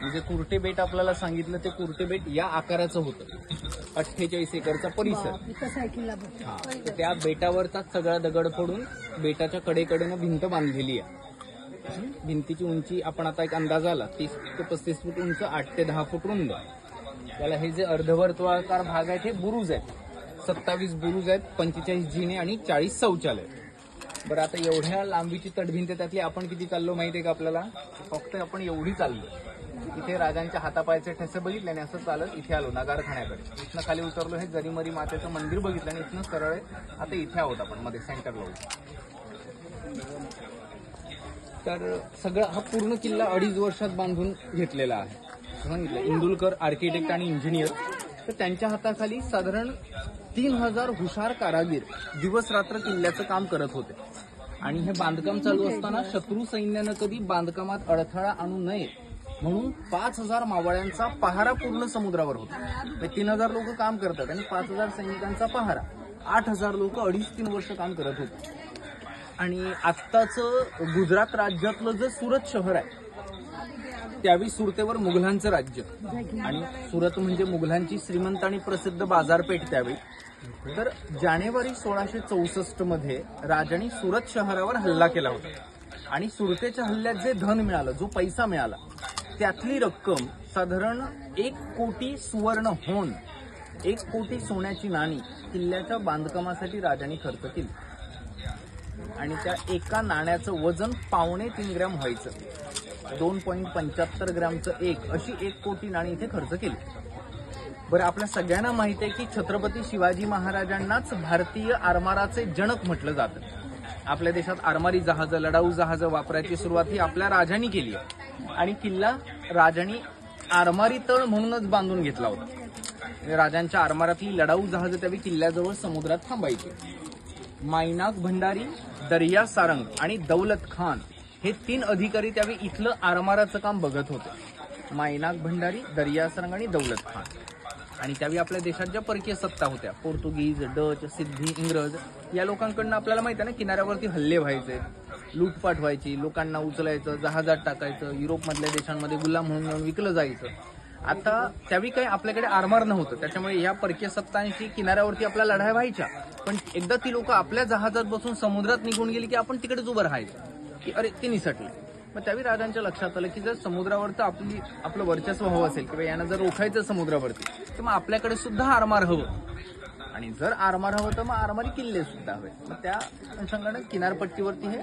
म्हणजे कुर्टे बेट आपल्याला सांगितलं ते कुर्टे बेट या आकाराचं होतं. 48 एकरचा परिसर. तर त्या बेटावरचा सगळा दगड फोडून बेटाच्या कडेकडेनं भिंत बांधलेली आहे. भिंतीची उंची आपण आता एक अंदाज आला 30 ते 35 फूट उंच, 8 ते 10 फूट रुंद. त्याला हे जे अर्धवर्तुळाकार भाग आहेत हे बुरुज आहेत. 27 बुरुज आहेत, 45 जिने आणि 40 शौचालय. बरं, आता एवढ्या लांबीची तटभिंत त्यातली आपण किती चाललो माहितीये का आपल्याला? फक्त आपण एवढी चाललो. इथे राजांच्या हातापायचे ठसे बघितल्याने असं चालत इथे आलो नगारखान्याकडे. इथनं खाली उतरलो, हे जरीमरी मातेचं मंदिर बघितलं आणि इथनं सरळ आता इथे आहोत आपण मध्ये सेंटरला. तर सगळा हा पूर्ण किल्ला 2.5 वर्षात बांधून घेतलेला आहे. सांगितलं इंदुलकर आर्किटेक्ट आणि इंजिनियर. तर त्यांच्या हाताखाली साधारण 3000 हुशार कारागीर दिवस रात्र किल्ल्याचं काम करत होते. आणि हे बांधकाम चालू असताना शत्रू सैन्यानं कधी बांधकामात अडथळा आणू नये म्हणून 5000 मावळ्यांचा पहारा पूर्ण समुद्रावर होता. 3000 लोक काम करतात आणि 5000 सैनिकांचा पहारा. 8000 लोक 2.5-3 वर्ष काम करत होते. आणि आत्ताचं गुजरात राज्यातलं जे सुरत शहर आहे त्यावेळी सुरतेवर मुघलांचं राज्य. आणि सुरत म्हणजे मुघलांची श्रीमंत आणि प्रसिद्ध बाजारपेठ त्यावेळी. तर जानेवारी 1664 मध्ये राजांनी सुरत शहरावर हल्ला केला होता. आणि सुरतेच्या हल्ल्यात जे धन मिळालं, जो पैसा मिळाला, त्यातली रक्कम साधारण 1 कोटी सुवर्ण होन, 1 कोटी सोन्याची नाणी किल्ल्याच्या बांधकामासाठी राजांनी खर्च केली. आणि त्या एका नाण्याचं वजन 2.25 ग्रॅम व्हायचं. 2.75 ग्रॅमचं एक, अशी 1 कोटी नाणी इथे खर्च केली. बरं, आपल्या सगळ्यांना माहिती आहे की छत्रपती शिवाजी महाराजांनाच भारतीय आरमाराचे जनक म्हटलं जातं. आपल्या देशात आरमारी जहाजं, लढाऊ जहाजं वापरायची सुरुवात ही आपल्या राजांनी केली आहे. आणि किल्ला राजांनी आरमारी तळ म्हणूनच बांधून घेतला होता. राजांच्या आरमारातली लढाऊ जहाजं त्यावेळी किल्ल्याजवळ समुद्रात थांबायची. मायनाक भंडारी, दर्या सारंग आणि दौलत खान हे 3 अधिकारी त्यावेळी इथलं आरमाराचं काम बघत होते. मायनाक भंडारी, दर्या सारंग आणि दौलत खान. आणि त्यावेळी आपल्या देशात ज्या परकीय सत्ता होत्या, पोर्तुगीज, डच, सिद्धी, इंग्रज, या लोकांकडनं आपल्याला माहिती आहे ना किनाऱ्यावरती हल्ले व्हायचे, लूटपाट व्हायची, लोकांना उचलायचं, जहाजात टाकायचं, युरोपमधल्या देशांमध्ये गुलाम म्हणून विकलं जायचं. आता त्यावेळी काही आपल्याकडे आरमार नव्हतं, त्याच्यामुळे या परकीय सत्तांशी किनाऱ्यावरती आपल्या लढाई व्हायच्या. पण एकदा ती लोक आपल्या जहाजात बसून समुद्रात निघून गेली की आपण तिकडेच उभं राहायचं की अरे ते निसटले. मग त्यावेळी राजांच्या लक्षात आलं की जर समुद्रावरचं आपलं वर्चस्व हवं असेल किंवा यांना जर रोखायचं समुद्रावरती तर मग आपल्याकडे सुद्धा आरमार हवं. आणि जर आरमार हवं तर मग आरमारी किल्ले सुद्धा हवे. मग त्या अनुषंगाने किनारपट्टीवरती हे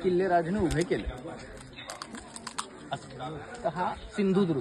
किल्ले राजाने उभे केले. तर हा सिंधुदुर्ग.